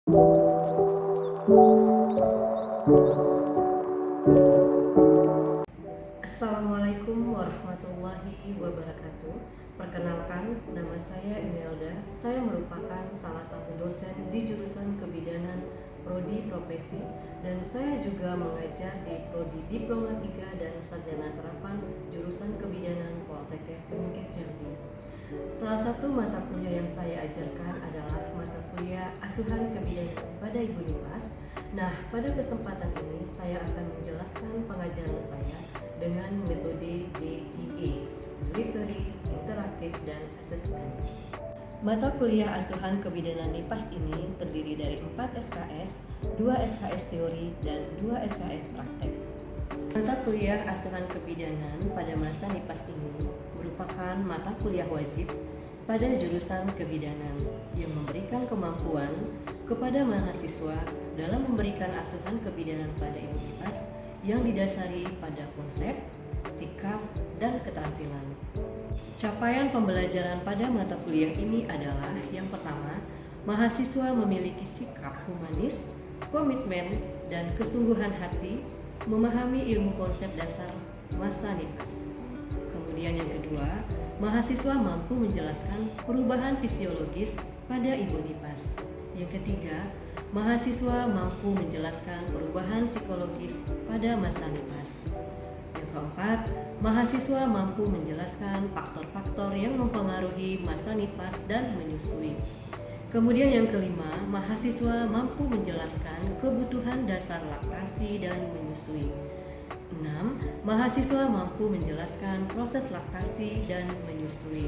Assalamualaikum warahmatullahi wabarakatuh. Perkenalkan, nama saya Imelda. Saya merupakan salah satu dosen di jurusan Kebidanan Prodi Profesi dan saya juga mengajar di Prodi Diploma 3 dan Sarjana Terapan jurusan Kebidanan Poltekkes Kemenkes Jambi. Salah satu mata kuliah yang saya ajarkan adalah mata kuliah Asuhan Kebidanan pada Ibu Nipas. Nah, pada kesempatan ini saya akan menjelaskan pengajaran saya dengan metode DIA, Delivery, Interaktif, dan Assessment. Mata kuliah Asuhan Kebidanan NIPAS ini terdiri dari 4 SKS, 2 SKS teori, dan 2 SKS praktek. Mata kuliah Asuhan Kebidanan pada masa NIPAS ini merupakan mata kuliah wajib pada jurusan kebidanan yang memberikan kemampuan kepada mahasiswa dalam memberikan asuhan kebidanan pada Ibu Nipas yang didasari pada konsep, sikap, dan keterampilan. Capaian pembelajaran pada mata kuliah ini adalah yang pertama, mahasiswa memiliki sikap humanis, komitmen, dan kesungguhan hati memahami ilmu konsep dasar masa NIPAS. Kemudian yang kedua, mahasiswa mampu menjelaskan perubahan fisiologis pada Ibu Nipas. Yang ketiga, mahasiswa mampu menjelaskan perubahan psikologis pada masa NIPAS. Yang keempat, mahasiswa mampu menjelaskan faktor-faktor yang mempengaruhi masa NIPAS dan menyusui. Kemudian yang kelima, mahasiswa mampu menjelaskan kebutuhan dasar laktasi dan menyusui. 6. Mahasiswa mampu menjelaskan proses laktasi dan menyusui.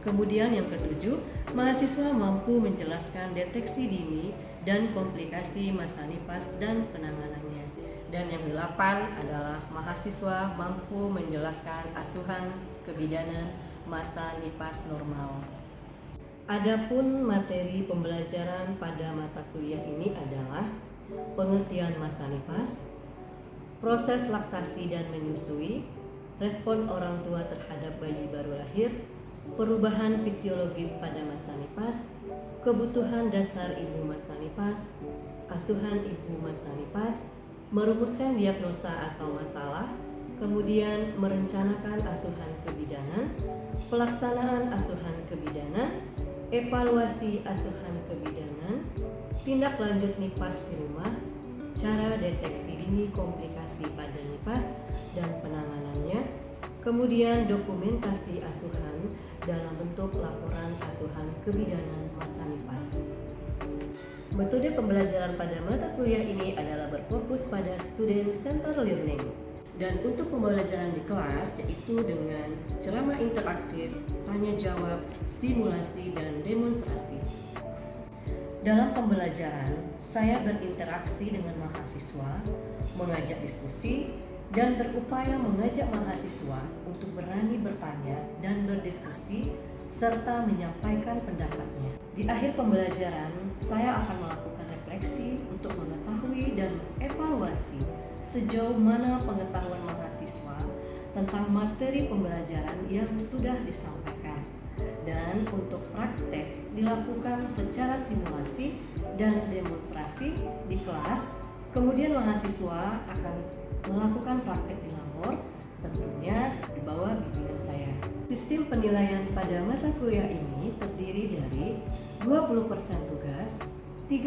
Kemudian yang ketujuh, mahasiswa mampu menjelaskan deteksi dini dan komplikasi masa NIPAS dan penanganannya. Dan yang delapan adalah mahasiswa mampu menjelaskan asuhan kebidanan masa NIPAS normal. Adapun materi pembelajaran pada mata kuliah ini adalah pengertian masa NIPAS, proses laktasi dan menyusui, respon orang tua terhadap bayi baru lahir, perubahan fisiologis pada masa NIPAS, kebutuhan dasar ibu masa NIPAS, asuhan ibu masa NIPAS, merumuskan diagnosa atau masalah, kemudian merencanakan asuhan kebidanan, pelaksanaan asuhan kebidanan, evaluasi asuhan kebidanan, tindak lanjut NIPAS di rumah, cara deteksi dini komplikasi pada NIPAS dan penanganannya, kemudian dokumentasi asuhan dalam bentuk laporan asuhan kebidanan masa NIPAS. Metode pembelajaran pada mata kuliah ini adalah berfokus pada student centered learning. Dan untuk pembelajaran di kelas yaitu dengan ceramah interaktif, tanya jawab, simulasi, dan demonstrasi. Dalam pembelajaran, saya berinteraksi dengan mahasiswa, mengajak diskusi, dan berupaya mengajak mahasiswa untuk berani bertanya dan berdiskusi serta menyampaikan pendapatnya. Di akhir pembelajaran, saya akan melakukan refleksi untuk mengetahui dan mengevaluasi sejauh mana pengetahuan mahasiswa tentang materi pembelajaran yang sudah disampaikan. Dan untuk praktek dilakukan secara simulasi dan demonstrasi di kelas. Kemudian mahasiswa akan melakukan praktek di labor, tentunya di bawah bimbingan saya. Sistem penilaian pada mata kuliah ini terdiri dari 20% tugas, 30%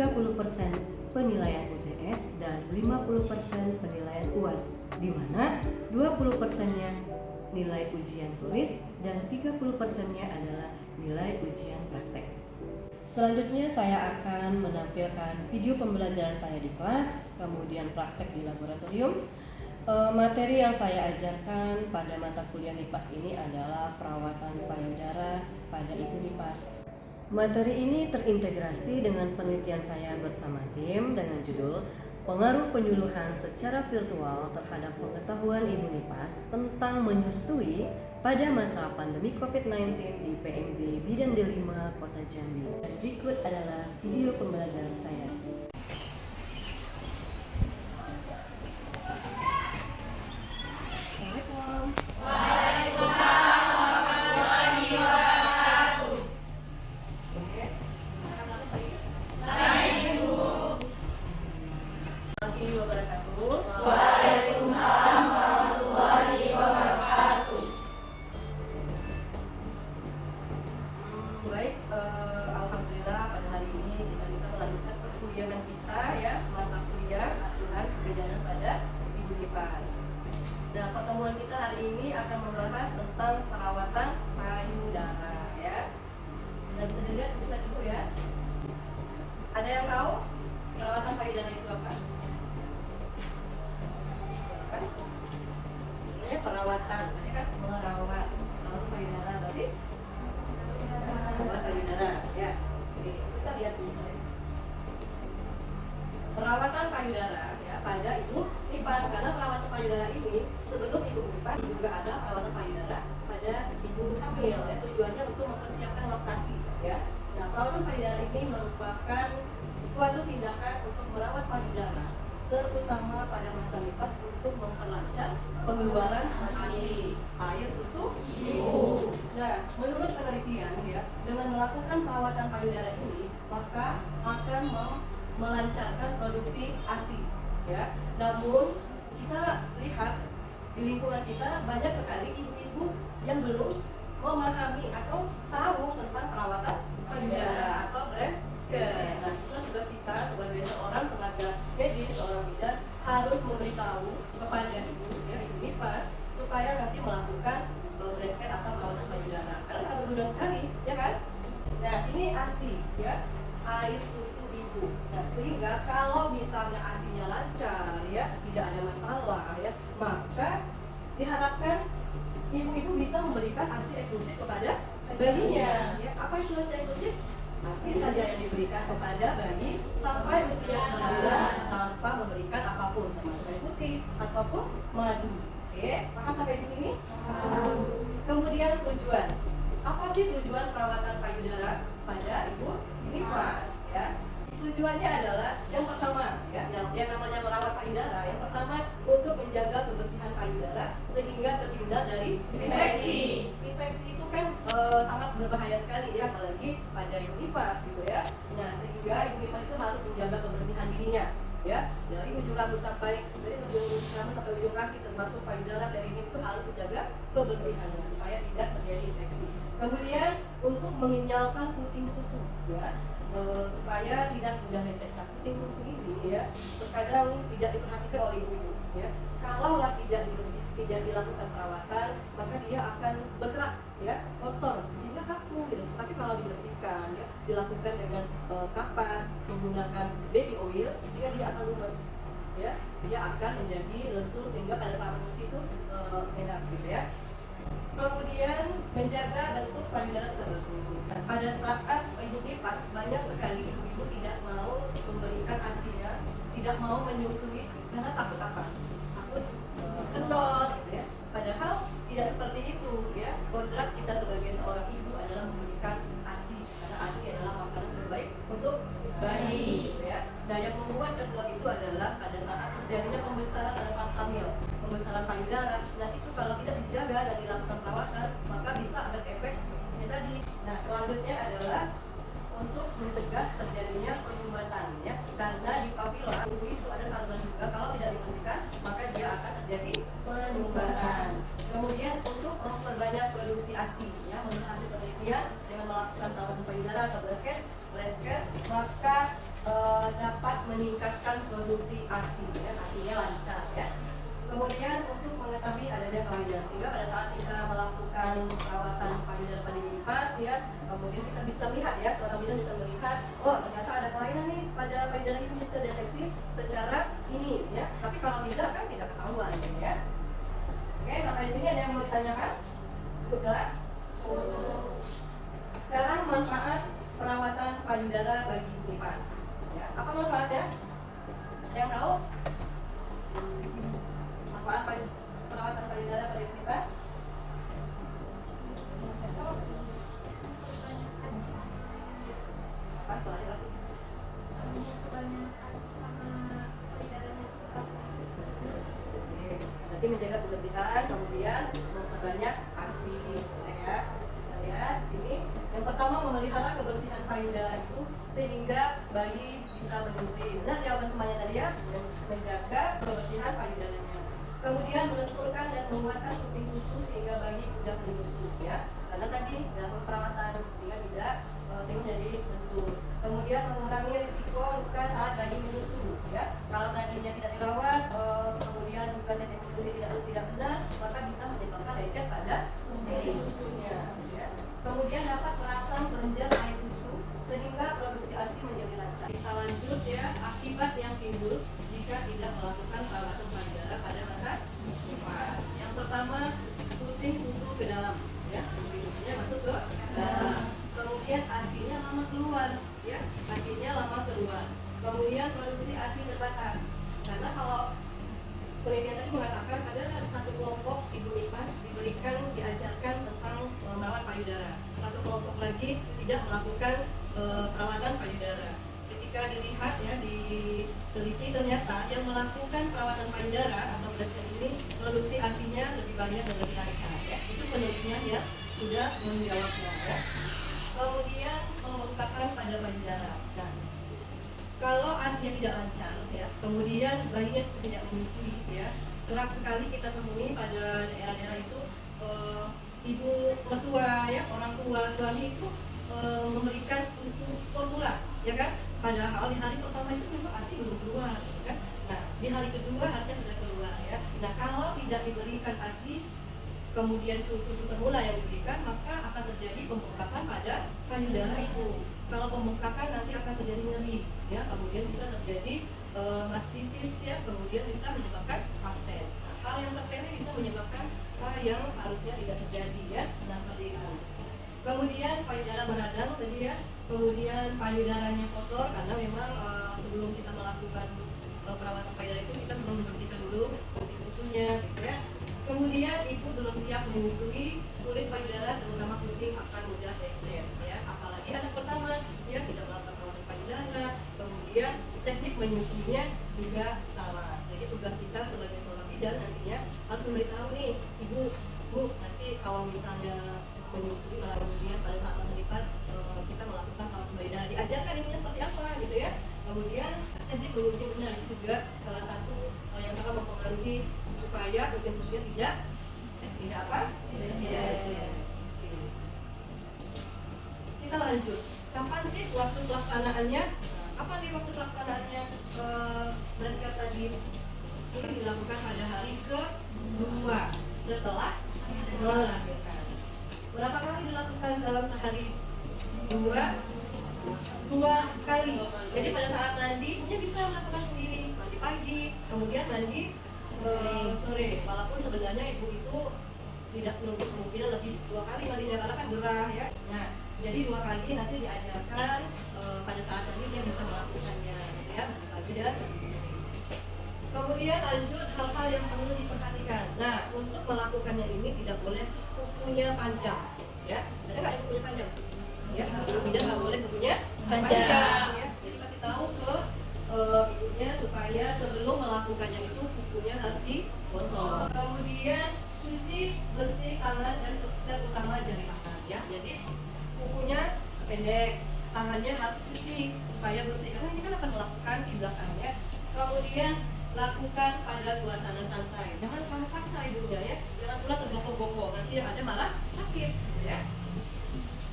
penilaian UTS, dan 50% penilaian UAS, di mana 20%-nya nilai ujian tulis dan 30%-nya adalah nilai ujian praktek. Selanjutnya saya akan menampilkan video pembelajaran saya di kelas, kemudian praktek di laboratorium. Materi yang saya ajarkan pada mata kuliah NIPAS ini adalah perawatan payudara pada Ibu Nipas. Materi ini terintegrasi dengan penelitian saya bersama tim dengan judul Pengaruh Penyuluhan Secara Virtual Terhadap Pengetahuan Ibu Nipas Tentang Menyusui pada Masa Pandemi COVID-19 di PMB Bidang D5 Kota Jambi. Dan berikut adalah video pembelajaran saya. wabarakatuh. Waalaikumsalam warahmatullahi wabarakatuh. Baik, alhamdulillah pada hari ini kita bisa melanjutkan perkuliahan kita ya, mata kuliah asuhan kebidanan pada Ibu Kipas. Nah, pertemuan kita hari ini akan membahas tentang perawatan payudara ya. Sudah bisa dilihat di slide itu ya. Ada yang tahu perawatan payudara itu apa? Kan? Sebenarnya perawatan, berarti kan merawat payudara berarti perawat payudara ya. Oke, kita lihat di slide. Perawatan payudara ya pada ibu nipas, karena perawatan payudara ini sebelum ibu nipas juga ada perawatan payudara pada ibu hamil ya, tujuannya untuk mempersiapkan laktasi ya. Nah, perawatan payudara ini merupakan suatu tindakan untuk merawat payudara terutama pada masa nipas untuk memperlancar pengeluaran air susu ibu. Nah, menurut penelitian ya, dengan melakukan perawatan payudara ini maka akan melancarkan produksi ASI ya. Namun kita lihat di lingkungan kita banyak sekali ibu-ibu yang belum memahami atau tahu tentang perawatan payudara atau breast care. Nah, itulah juga kita sebagai seorang tenaga medis, seorang bidan harus memberitahu kepada ibu ya, ibu nipas supaya nanti melakukan breast care atau perawatan payudara karena sangat berguna sekali ya kan. Nah, ini ASI ya, air susu ibu. Nah, sehingga kalau misalnya ASINya lancar ya, tidak ada masalah ya, maka diharapkan ibu-ibu bisa memberikan ASI eksklusif kepada bayinya ya. Apa itu ASI eksklusif? ASI saja yang diberikan kepada bayi sampai usia 6 bulan tanpa memberikan apapun termasuk air putih ataupun madu. Oke, paham sampai di sini? Kemudian tujuan. Apa sih tujuan perawatan payudara pada ibu nipas ya? Tujuannya adalah yang pertama ya, yang namanya merawat payudara. Yang pertama untuk menjaga kebersihan payudara sehingga terhindar dari infeksi. Infeksi itu kan sangat berbahaya sekali ya, apalagi pada ibu nipas gitu ya. Nah, sehingga ibu nipas itu harus menjaga kebersihan dirinya ya, dari ujung rambut sampai ujung kaki termasuk payudara dari ini itu harus dijaga kebersihannya supaya tidak terjadi infeksi. Kemudian untuk mengenyalkan puting susu ya, supaya tidak mudah lecet. Nah, puting susu ini ya terkadang tidak diperhatikan oleh ibu-ibu ya. Kalaulah tidak dilakukan perawatan, maka dia akan bergerak ya, kotor sehingga kaku gitu. Tapi kalau dibersihkan ya, dilakukan dengan kapas menggunakan baby oil sehingga dia akan lumes ya. Dia akan menjadi lentur sehingga pada saat menyusui itu enak gitu ya. Kemudian menjaga bentuk payudara tetap bagus. Pada saat ibu nipas banyak sekali ibu-ibu tidak mau memberikan ASI ya, tidak mau menyusui karena takut apa? Takut kendor gitu ya. Padahal tidak seperti itu ya. Kodrat kita sebagai seorang ibu adalah memberikan ASI karena ASI adalah makanan terbaik untuk bayi gitu ya. Nah, yang membuat kendor itu adalah pada saat terjadinya pembesaran pada saat hamil, pembesaran payudara. Nah, itu kalau tidak dijaga dan dilakukan perawatan maka bisa berefek ini tadi. Nah, selanjutnya adalah untuk mencegah terjadinya penyumbatan ya, karena di papila tubuh itu ada saluran juga, kalau tidak dibersihkan maka dia akan terjadi penyumbatan. Kemudian untuk memperbanyak produksi ASI ya, menurut hasil penelitian dengan melakukan perawatan payudara atau breast care maka dapat meningkatkan produksi ASI ya, ASINya lancar ya. Kemudian untuk mengetahui adanya kelainan sehingga pada saat kita melakukan perawatan payudara pada ibu nipas ya, kemudian kita bisa melihat ya, seorang bidan bisa melihat oh ternyata ada kelainan nih pada payudara ibu, kita deteksi secara ini ya. Tapi kalau tidak kan tidak ketahuan ya. Oke, sampai di sini ada yang mau ditanyakan? Cukup jelas? Sekarang manfaat perawatan payudara bagi ibu nipas ya. Apa manfaatnya? Ada yang tahu? Manfaat perawatan payudara pada ibu nipas? Apa soalnya? Nanti menjaga kebersihan, kemudian memperbanyak ASI ya. Kita lihat sini. Yang pertama memelihara kebersihan payudara itu sehingga bayi bisa menyusui. Benar jawaban temannya tadi ya, menjaga kebersihan payudaranya. Kemudian melenturkan dan menguatkan puting susu sehingga bayi mudah menyusu ya. Karena tadi dilakukan perawatan sehingga tidak menjadi lentur. Kemudian mengurangi risiko luka saat bayi menyusu ya. Kalau tadinya tidak dirawat, kemudian juga teknik menyusui tidak benar, maka bisa menyebabkan lecet pada puting susunya. Ya. Kemudian dapat merangsang kelenjar air susu sehingga produksi ASI menjadi lancar. Kita lanjut ya, akibat yang timbul jika tidak melakukan perawatan payudara pada masa nifas. Yang pertama, puting susu ke dalam ya, puting susunya masuk ke dalam. Kemudian ASI-nya lama keluar ya, ASI-nya lama keluar. Kemudian produksi ASI terbatas. Karena kalau penelitian tadi mengatakan ada satu kelompok ibu nifas diajarkan tentang merawat payudara. Satu kelompok lagi tidak melakukan perawatan payudara. Ketika dilihat ya, diteliti ternyata yang melakukan perawatan payudara atau breastfeed ini produksi ASI-nya lebih banyak dan lebih lancar ya. Itu penelitian ya sudah menjawabnya ya. Kemudian pembengkakan pada payudara. Nah, kalau ASI-nya tidak lancar ya, kemudian bayinya tidak menyusui ya, kerap sekali kita temui pada daerah-daerah itu ibu mertua ya, orang tua suami itu memberikan susu formula ya kan, padahal di hari pertama itu memang ASI belum keluar ya kan. Nah, di hari kedua harusnya sudah keluar ya. Nah, kalau tidak diberikan ASI kemudian susu formula yang diberikan, maka akan terjadi pembengkakan pada payudara itu. Kalau pembengkakan nanti akan terjadi nyeri ya, kemudian bisa terjadi mastitis ya, kemudian bisa menyebabkan abses. Hal yang sepele bisa menyebabkan hal yang harusnya tidak terjadi ya. Nah, seperti itu. Kemudian payudara beradang tadi ya, kemudian payudaranya kotor karena memang sebelum kita melakukan perawatan payudara itu kita belum membersihkan dulu puting susunya gitu ya. Kemudian ibu belum siap menyusui, kulit payudara terutama puting akan mudah lecet ya. Apalagi anak pertama ya tidak melakukan perawatan payudara, kemudian teknik menyusuinya juga salah. Jadi tugas kita sebagai seorang bidan nantinya harus memberitahu nih, ibu, bu, nanti kalau misalnya menyusui melalui pada saat masa nifas kita melakukan perawatan payudara, diajarkan ininya seperti apa gitu ya. Kemudian teknik menyusui benar itu juga salah satu yang sangat mempengaruhi supaya puting susunya tidak apa? Tidak. Kita lanjut. Kapan sih waktu pelaksanaannya? Apa nih waktu pelaksanaannya breastfeed tadi? Ini dilakukan pada hari ke-2 setelah melahirkan. Berapa kali dilakukan dalam sehari? Dua kali. Jadi pada saat mandi, punya bisa melakukan sendiri. Mandi pagi, kemudian mandi sore. Walaupun sebenarnya ibu itu tidak menuntut kemungkinan lebih 2 kali mandinya karena kan gerah ya. Nah, jadi 2 kali nanti diajarkan pada saat nanti dia bisa melakukannya ya, mandi pagi dan mandi sore. Kemudian lanjut hal-hal yang perlu diperhatikan. Nah, untuk melakukannya ini tidak boleh kukunya panjang ya. Ada nggak yang kukunya panjang? Ya, tidak nggak boleh kukunya panjang ya. Jadi kasih tahu ke ibunya supaya sebelum melakukannya itu kukunya harus dipotong. Kemudian cuci bersih tangan dan utama jari tangan ya. Jadi kukunya pendek, tangannya harus cuci supaya bersih karena ini kan akan melakukan di belakangnya. Kemudian lakukan pada suasana santai. Jangan kamu paksa ibunya ya. Jangan pula tergokok-gokok, nanti yang ada malah sakit ya.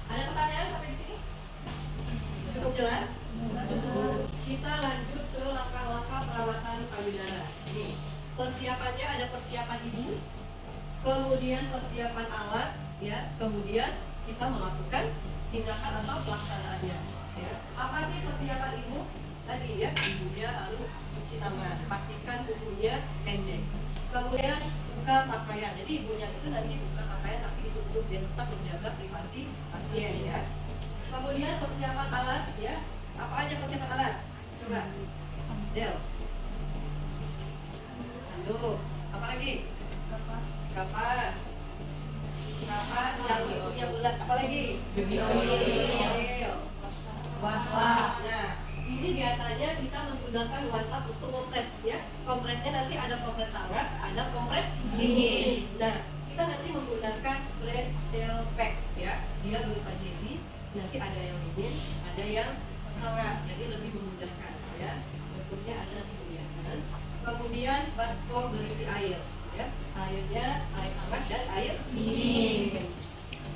Ada pertanyaan sampai di sini? Cukup jelas? Kita lanjut ke langkah-langkah perawatan payudara. Ini persiapannya ada persiapan ibu, kemudian persiapan alat, ya, kemudian kita melakukan tindakan atau pelaksanaannya. Ya. Apa sih persiapan ibu? Tadi ya, ibunya harus cuci tangan, pastikan kukunya pendek. Kemudian buka pakaian. Jadi ibunya itu nanti buka pakaian tapi ditutup biar tetap menjaga privasi pasien ya. Kemudian persiapan alat ya. Apa aja persiapan alat? Coba. Del. Aduh, apa lagi? Kapas. Kapas yang ujungnya bulat. Apa lagi? Oil. Waslah. Nah, ini biasanya kita menggunakan waslah untuk kompres ya. Kompresnya nanti ada kompres hangat, ada kompres dingin. Nah, kita nanti menggunakan breast gel pack ya. Dia berupa jelly. Nanti ada yang dingin, ada yang hangat, jadi lebih memudahkan. ya. Bentuknya ada di ya. Kemudian baskom berisi air, ya. Airnya air hangat dan air dingin.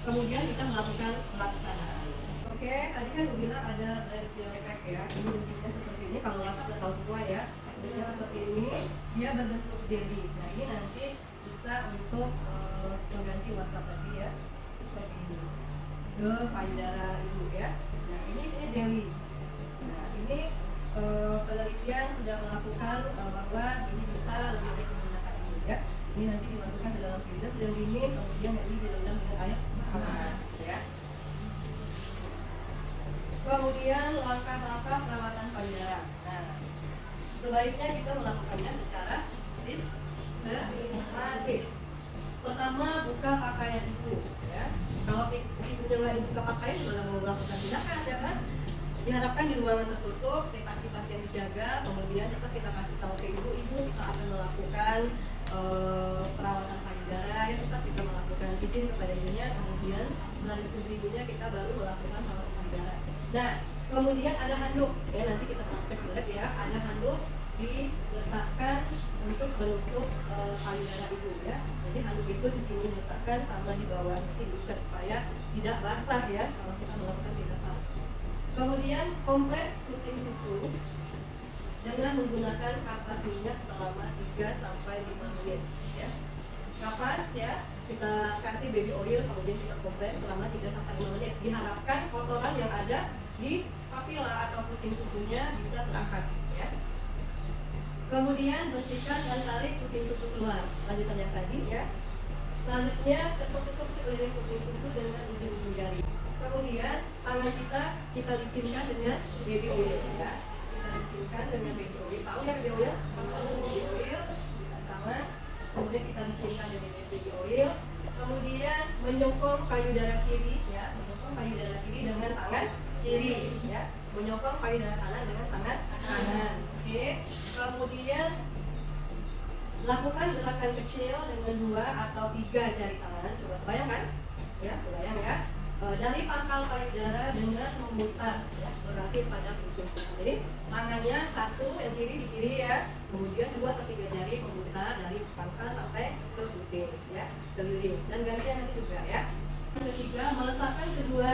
Kemudian kita melakukan pelaksanaan. Oke, tadi kan gue bilang ada breast gel pack ya. Ini bentuknya seperti ini. Kalau WhatsApp udah tahu semua ya. Bentuknya seperti ini. Dia berbentuk jelly. Nah ini nanti bisa untuk mengganti WhatsApp tadi ya. Seperti ini. Ke payudara ibu ya. Nah ini isinya jelly. Nah ini penelitian sudah melakukan bahwa ini bisa lebih baik menggunakan ini ya. Ini nanti dimasukkan ke dalam freezer dan dingin, kemudian ini direndam dengan air hangat ya. Kemudian langkah-langkah perawatan payudara. Nah, sebaiknya kita melakukannya secara sistematis. Pertama, buka pakaian ibu ya. Kalau ibu nggak dibuka pakaian, gimana mau melakukan tindakan ya kan? Diharapkan di ruangan tertutup, privasi pasien dijaga, kemudian tetap kita kasih tahu ke ibu kita akan melakukan perawatan payudara ya, tetap kita melakukan izin kepada ibunya, kemudian setelah disetujui ibunya kita baru melakukan perawatan payudara. Nah, kemudian ada handuk ya, nanti kita praktek lihat ya, ada handuk diletakkan untuk menutup payudara ibu ya. Jadi handuk itu di sini diletakkan sama di bawah dibuka supaya tidak basah ya kalau kita melakukan tindakan. Kemudian kompres puting susu dengan menggunakan kapas minyak selama 3 sampai 5 menit ya. Kapas ya, kita kasih baby oil kemudian kita kompres selama 3 sampai 5 menit. Diharapkan kotoran yang ada di papila atau puting susunya bisa terangkat ya. Kemudian bersihkan dan tarik puting susu keluar. Lanjutan yang tadi ya. Selanjutnya ketuk-ketuk sekeliling puting susu dengan ujung-ujung jari. Kemudian tangan kita licinkan dengan baby oil ya. Kita licinkan dengan baby oil. Tahu ya baby oil? Baby oil di tangan. Kemudian kita licinkan dengan baby oil. Kemudian menyokong payudara kiri ya, menyokong payudara kiri dengan tangan kiri ya. Menyokong payudara kanan dengan tangan kanan. Oke. Kemudian lakukan gerakan kecil dengan 2 atau 3 jari tangan. Coba bayangkan ya, bayang ya. Dari pangkal payudara dengan memutar ya, berarti pada puting susu. Jadi tangannya 1 yang kiri di kiri ya, kemudian 2 atau 3 jari memutar dari pangkal sampai ke puting ya, keliling dan gantian nanti juga ya. Yang ketiga, meletakkan kedua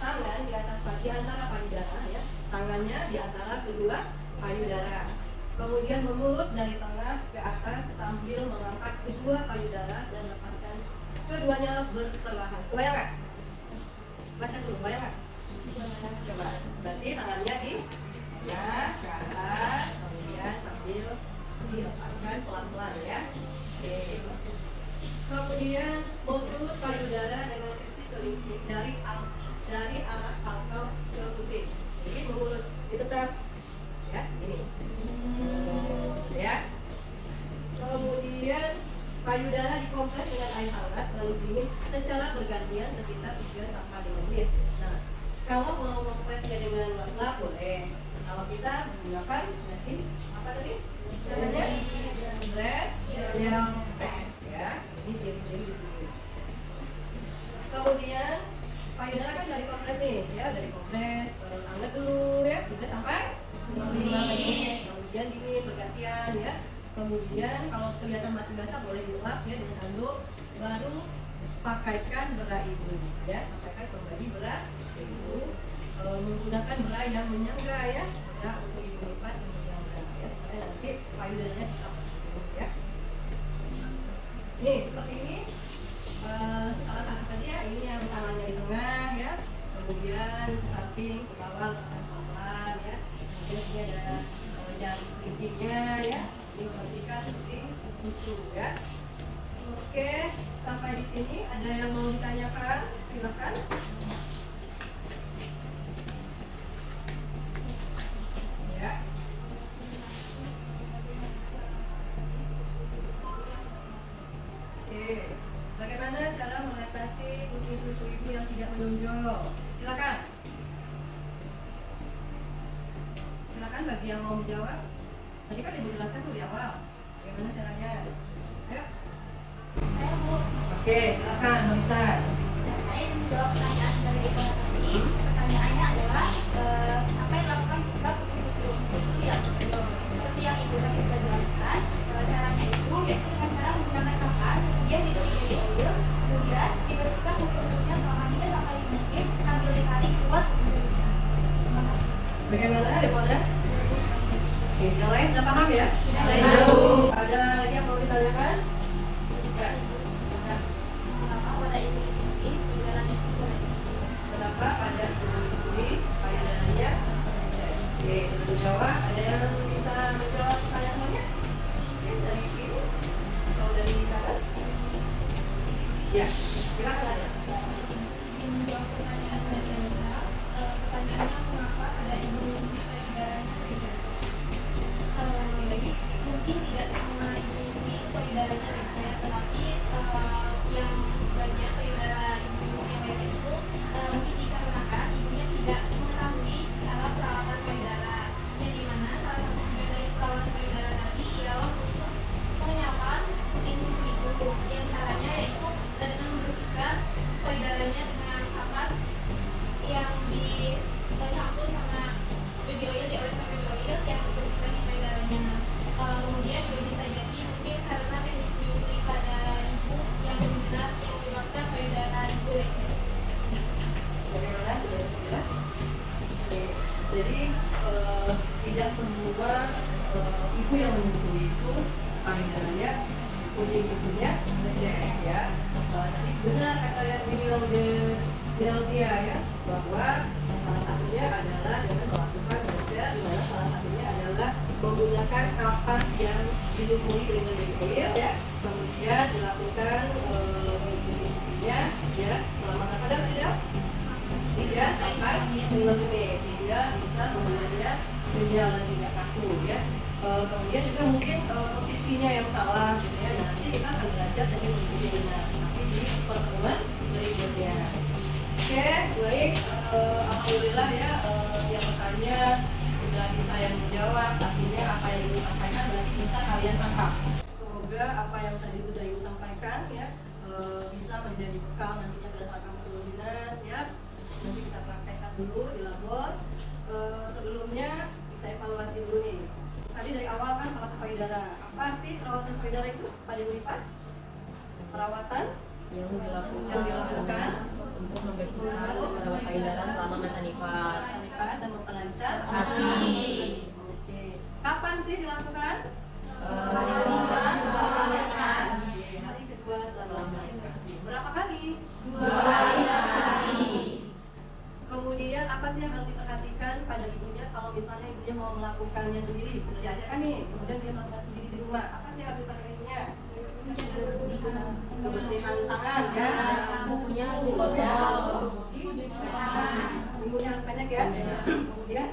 tangan di atas di antara payudara ya, tangannya di antara kedua payudara. Kemudian memulut dari tengah ke atas sambil mengangkat kedua payudara dan lepaskan keduanya berperlahan. Kebayang nggak? Baca dulu, bayang nggak? Coba, berarti tangannya di ya, ke atas, kemudian sambil dilepaskan pelan-pelan ya. Oke. Kemudian memulut payudara dengan sisi kelingking dari arah pangkal ke puting. Jadi memulut ditetap ya, ini. Ya. Kemudian payudara dikompres dengan air hangat lalu dingin secara bergantian sekitar 3 sampai 5 menit. Nah, kalau mau kompresnya dengan WhatsApp boleh. Kalau kita menggunakan nanti apa tadi? Namanya breast gel pack ya. Ini jeli-jeli di sini. Kemudian payudara kan dari kompres nih, ya dari kompres, hangat dulu ya, 3 sampai 5 menit. Kemudian dingin bergantian ya. Kemudian kalau kelihatan masih basah boleh dilap ya dengan handuk. Baru pakaikan bra ibu ya, pakaikan kembali bra ibu menggunakan bra yang menyangga ya, bra untuk ibu lepas yang menyangga ya, supaya nanti payudaranya tetap terus ya. Nih seperti ini salah satu tadi ya, ini yang tangannya di tengah ya, kemudian ke samping ke bawah pelan-pelan ya. Kemudian ini ada jari kelingkingnya ya. Dibersihkan puting susu ya. Oke, sampai di sini ada yang mau ditanyakan? Silakan. Ya. Oke, bagaimana cara mengatasi puting susu ibu yang tidak menonjol? Silakan. Silakan bagi yang mau menjawab. Tadi kan ibu jelaskan tuh di awal, bagaimana caranya? Ayo. Saya Bu. Oke, silakan, bisa. Ya, saya ingin menjawab pertanyaan dari ibu tadi. Pertanyaannya adalah apa yang dilakukan jika putus susu? Itu yang Oke, yang lain sudah paham ya? Ada lagi yang mau ditanyakan? Ya. Kenapa pada ibu ini payudara itu lecet? Kenapa pada ibu menyusui payudaranya lecet? Oke, sudah dijawab. Ada yang bisa menjawab pertanyaannya? Oke, dari kiri atau dari kanan? Ya, silakan ada. Izin menjawab pertanyaan dari Elsa. Pertanyaannya mengapa pada ibu menyusui payudaranya lecet? Mungkin tidak semua ibu menyusui payudaranya lecet, tetapi yang sebagian payudara ibu menyusui yang lecet itu mungkin dikarenakan ibunya tidak mengetahui cara perawatan payudara, yang dimana salah satu tujuan dari perawatan payudara tadi ialah untuk mengenyapkan puting susu ibu, yang caranya yaitu dengan membersihkan payudaranya dengan kapas yang dicampur sama baby oil, dioles sama baby oil yang membersihkan di payudaranya. Kemudian juga bisa jadi mungkin karena teknik menyusui pada ibu yang benar yang menyebabkan payudara ibu lecet. Bagaimana? Sudah cukup jelas? Oke. Jadi tidak semua ibu yang menyusui itu payudaranya puting susunya lecet ya. Tadi benar kata yang dibilang Delvia ya, bahwa salah satunya adalah dengan melakukan belajar, di mana salah satunya adalah menggunakan kapas yang dilumuri dengan baby oil ya, kemudian dilakukan puting susunya ya selama berapa jam tidak? 3 sampai 5 menit sehingga bisa membuatnya kenyal dan tidak kaku ya. Kemudian juga mungkin posisinya yang salah gitu ya. Nah, nanti kita akan belajar dari posisi benar tapi di pertemuan berikutnya. Oke, baik. Alhamdulillah ya yang bertanya sudah bisa yang menjawab. Artinya apa yang Ibu sampaikan berarti bisa kalian tangkap. Semoga apa yang tadi sudah Ibu sampaikan ya bisa menjadi bekal nantinya pada saat kamu turun dinas ya. Nanti kita praktekkan dulu di labor. Sebelumnya kita evaluasi dulu nih. Tadi dari awal kan perawatan payudara. Apa sih perawatan payudara itu pada Ibu Ipas? Perawatan yang yang dilakukan untuk membersihkan saluran payudara selama masa nifas. nifas dan memperlancar ASI. Oke. Kapan sih dilakukan? Hari kedua setelah melahirkan. Berapa kali? 2 kali sehari. Kemudian apa sih yang harus diperhatikan pada ibunya kalau misalnya ibunya mau melakukannya sendiri? Sudah diajarkan nih, kemudian dia melakukan sendiri di rumah. Apa sih yang harus diperhatikan ibunya? Menjaga kebersihan. Kebersihan tangan ya. Kukunya harus dipotong. Sumbunya harus pendek ya. Kemudian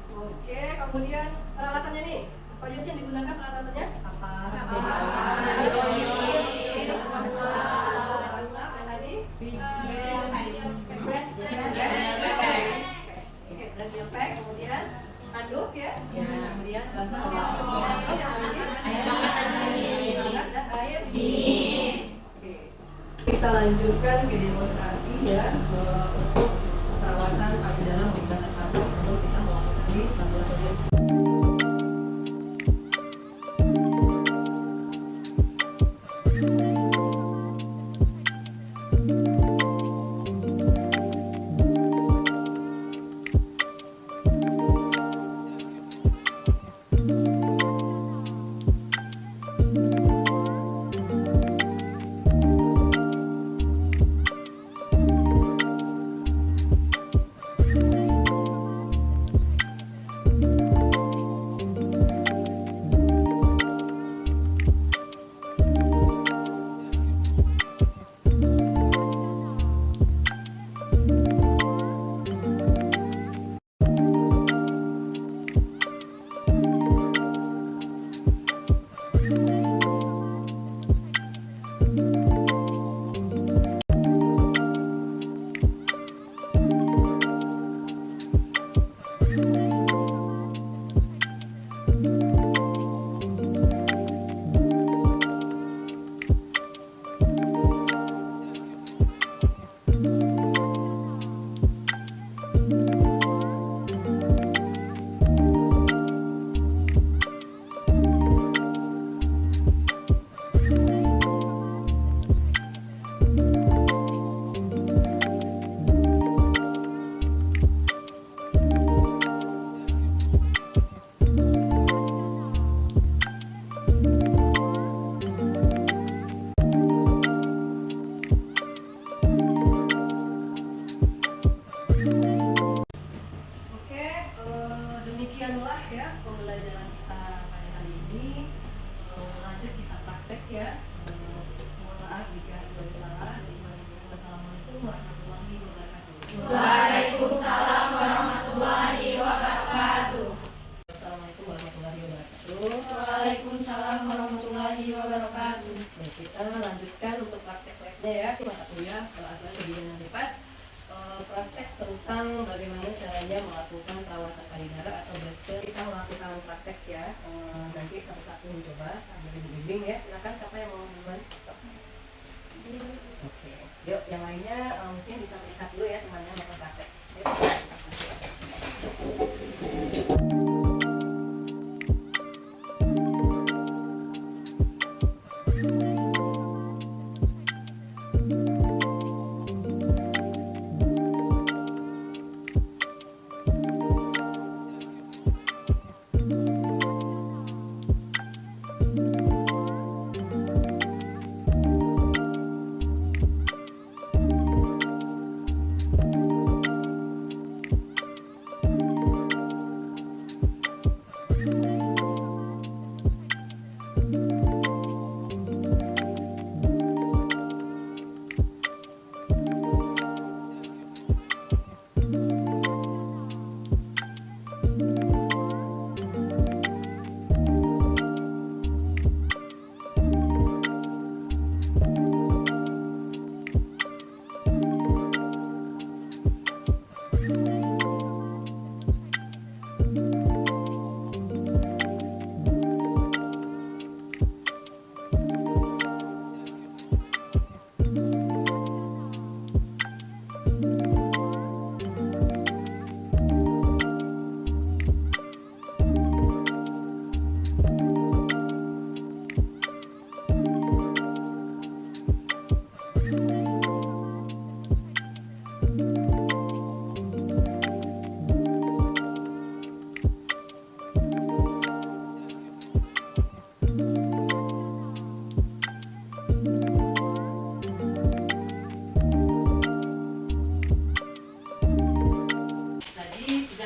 oke, kemudian peralatannya nih. Apa aja sih yang digunakan peralatannya? Kapas. Kemudian aduk ya. Kemudian dan air dingin. Oke. Kita lanjutkan ke demonstrasi ya untuk perawatan payudara menggunakan kapas sebelum kita melakukan di laboratorium. demikianlah ya pembelajaran kita pada hari ini. Lanjut kita praktek ya. Mohon maaf jika ada yang salah. Wassalamualaikum warahmatullahi wabarakatuh. Waalaikumsalam warahmatullahi wabarakatuh. Assalamualaikum warahmatullahi wabarakatuh. Waalaikumsalam warahmatullahi wabarakatuh. Baik, kita lanjutkan untuk praktek labnya ya, mata kuliah asal kebidanan bebas. Praktek tentang bagaimana caranya melakukan perawatan payudara atau breast care. Kita melakukan praktek ya, nanti satu-satu mencoba sambil dibimbing ya. Silakan siapa yang mau duluan? Oke, yuk yang lainnya mungkin bisa melihat dulu ya temannya melakukan praktek. Yuk, kita praktek.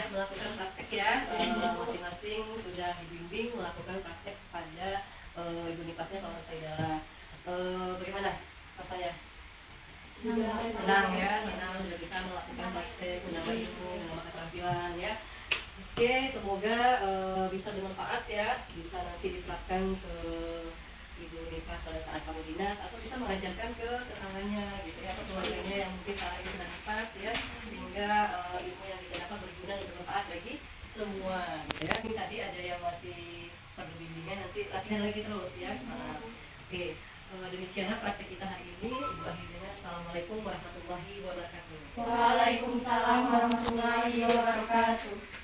Melakukan praktek ya, masing-masing sudah dibimbing melakukan praktek pada ibu nipasnya kalau payudara. Bagaimana rasanya? Senang ya, senang sudah bisa melakukan praktek, menambah ilmu, menambah keterampilan ya. Oke, semoga bisa bermanfaat ya, bisa nanti diterapkan ke ibu nipas pada saat kamu dinas, atau bisa mengajarkan ke tetangganya gitu ya, atau keluarganya yang mungkin saat ini sedang nipas ya, sehingga ilmu yang didapat berguna dan bermanfaat bagi semua gitu ya. Ini tadi ada yang masih perlu bimbingan, nanti latihan lagi terus ya. Oke, demikianlah praktek kita hari ini. Ibu akhirnya assalamualaikum warahmatullahi wabarakatuh. Waalaikumsalam warahmatullahi wabarakatuh.